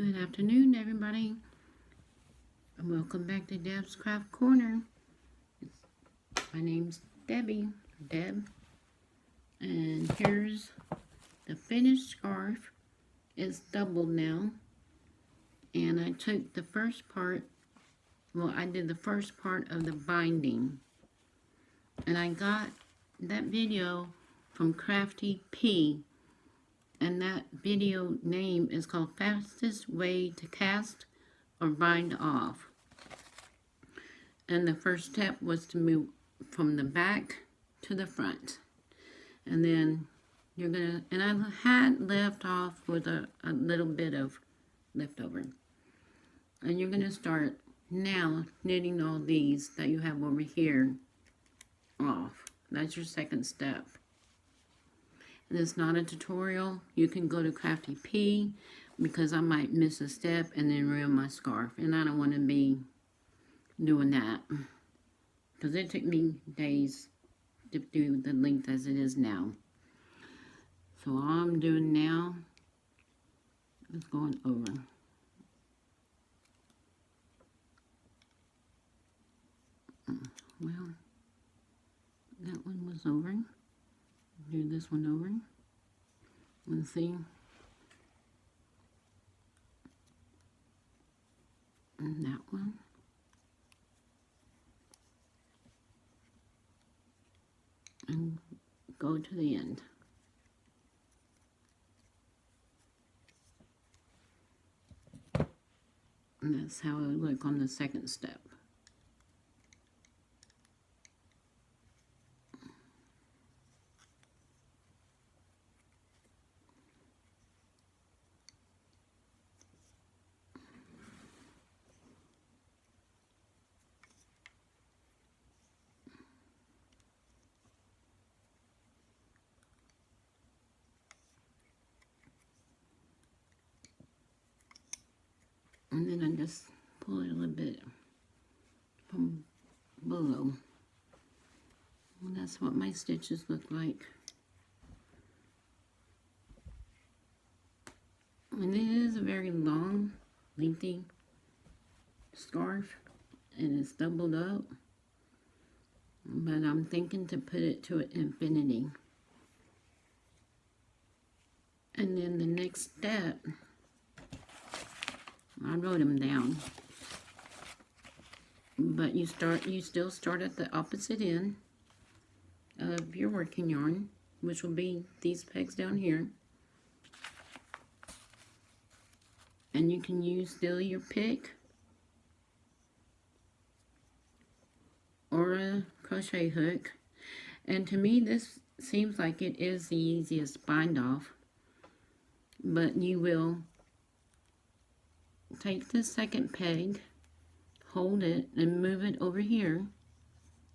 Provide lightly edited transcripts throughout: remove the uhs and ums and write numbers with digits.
Good afternoon, everybody, and welcome back to Deb's Craft Corner. My name's Debbie, Deb, and here's the finished scarf. It's doubled now, and I took the first part, I did the first part of the binding, and I got that video from Crafty P, and that video name is called Fastest Way to Cast or Bind Off. And the first step was to move from the back to the front. And then you're gonna, and I had left off with a little bit of leftover. And you're gonna start now knitting all these that you have over here off. That's your second step. And it's not a tutorial. You can go to Crafty P because I might miss a step and then ruin my scarf. And I don't want to be doing that because it took me days to do the length as it is now. So all I'm doing now is going over. Well, that one was over. Do this one over. Let's see. And that one. And go to the end. And that's how it would look on the second step. And then I just pull it a little bit from below. And that's what my stitches look like. And it is a very long, lengthy scarf, and it's doubled up. But I'm thinking to put it to infinity. And then the next step, I wrote them down. But you still start at the opposite end of your working yarn, which will be these pegs down here. And you can use still your pick or a crochet hook. And to me, this seems like it is the easiest bind off. But you will take the second peg, hold it, and move it over here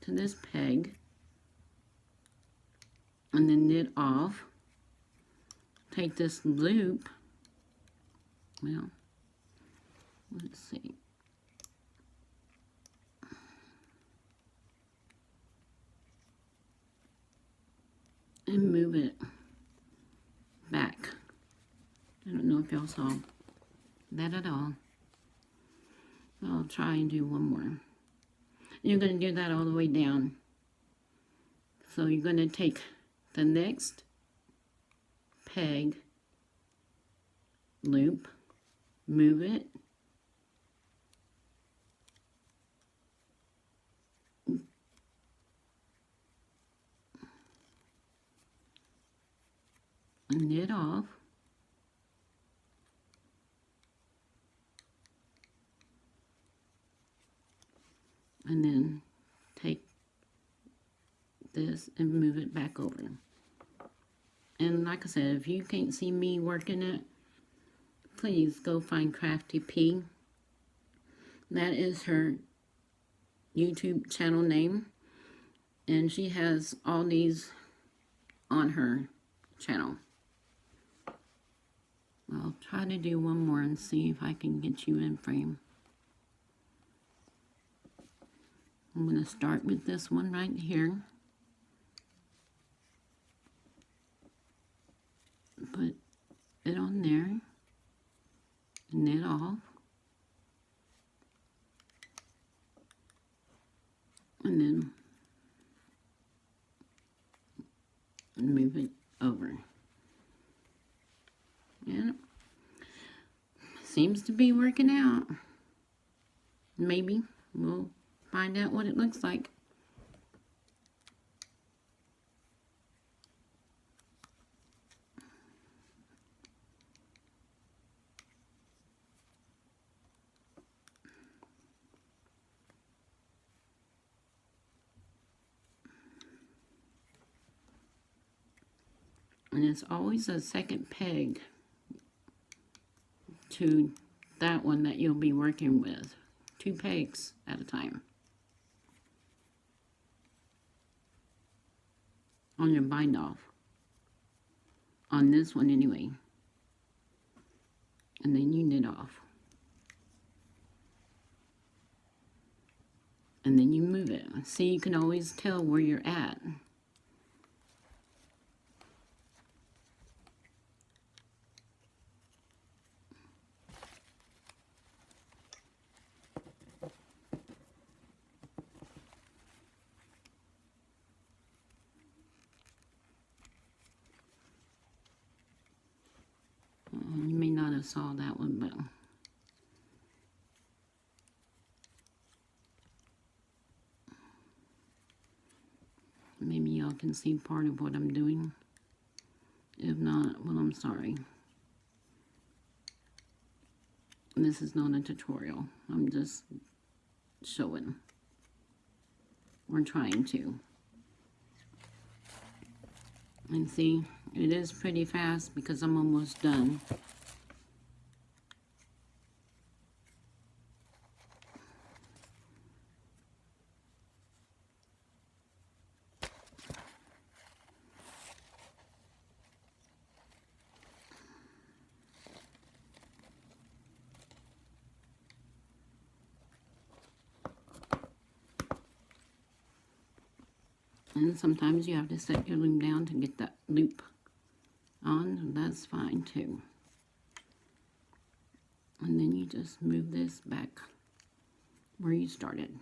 to this peg, and then knit off. Take this loop, well, let's see, and move it back. I don't know if y'all saw that at all. I'll try and do one more. And you're going to do that all the way down. So you're going to take the next peg, loop, move it, knit off, and then take this and move it back over. And like I said, if you can't see me working it, please go find Crafty P. That is her YouTube channel name, and she has all these on her channel. I'll try to do one more and see if I can get you in frame. I'm going to start with this one right here. Put it on there. knit off, and then move it over. And seems to be working out. Maybe we'll find out what it looks like. And it's always a second peg to that one that you'll be working with. 2 pegs at a time on your bind off. On this one anyway. And then you knit off. And then you move it. See, you can always tell where you're at. You may not have saw that one, but maybe y'all can see part of what I'm doing. If not, well, I'm sorry. This is not a tutorial. I'm just showing. We're trying to. And see, it is pretty fast because I'm almost done. And sometimes you have to set your loom down to get that loop on, and that's fine too. And then you just move this back where you started.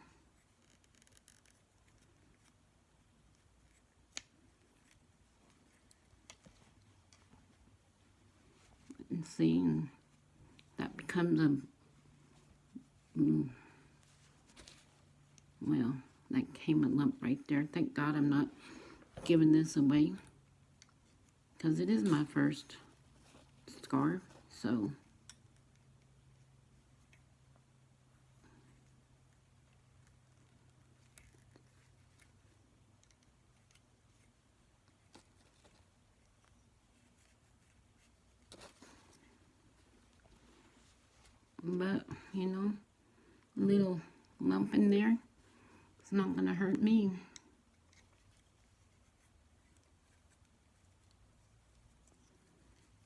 And see, and that becomes a, well, that came a lump right there. Thank God I'm not giving this away, because it is my first scarf, so but you know, a little lump in there, it's not gonna hurt me.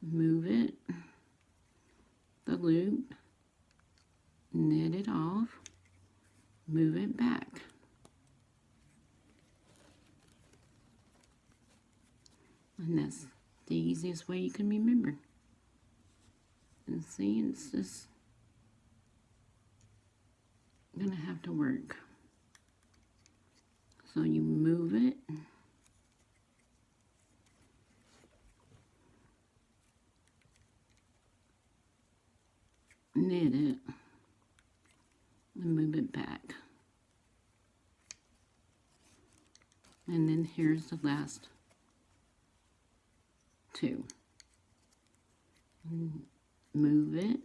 Move it, the loop, knit it off, move it back. And that's the easiest way you can remember. And see, it's just gonna have to work. So you move it, knit it, and move it back. And then here's the last 2. Move it,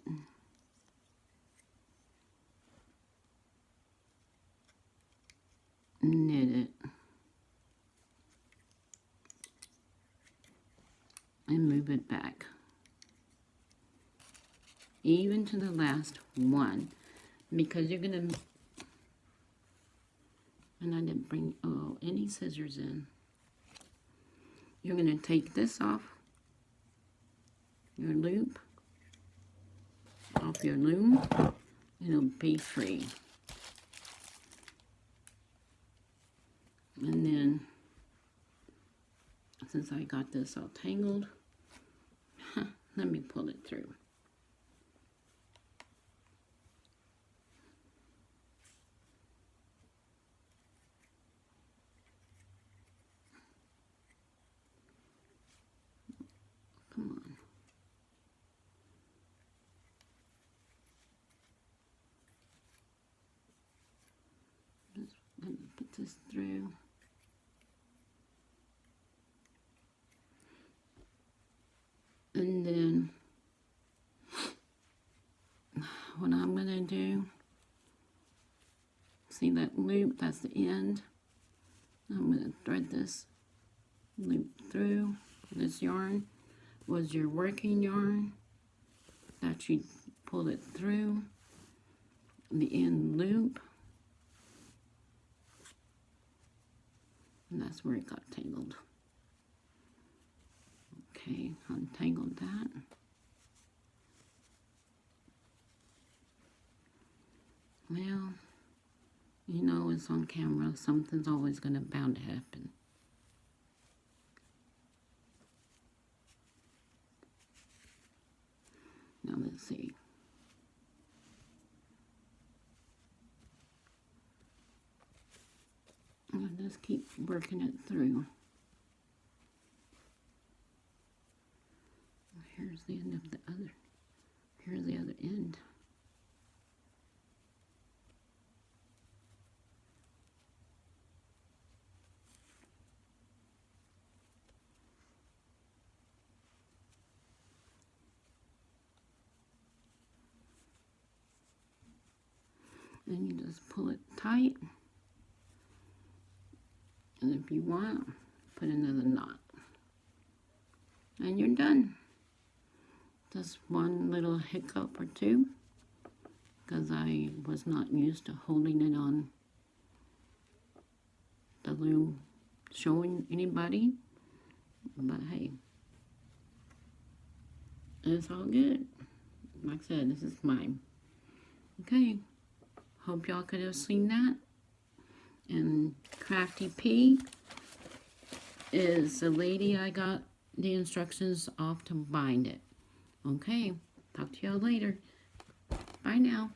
knit it, and move it back, even to the last one, because you're gonna, and I didn't bring any scissors in. You're gonna take this off your loop, off your loom, and it'll be free. And then, since I got this all tangled, let me pull it through. this through. And then what I'm going to do, see that loop, that's the end. I'm going to thread this loop through. This yarn was your working yarn that you pull it through the end loop. And that's where it got tangled. Okay, untangled that. Well, you know it's on camera. Something's always bound to happen. Now let's see. I'll just keep working it through. Here's the end of the other. Here's the other end. Then you just pull it tight. And if you want, put another knot. And you're done. Just one little hiccup or two, because I was not used to holding it on the loom, showing anybody. But hey, it's all good. Like I said, this is mine. Okay, hope y'all could have seen that. And Crafty P is the lady I got the instructions off to bind it. Okay, talk to y'all later. Bye now.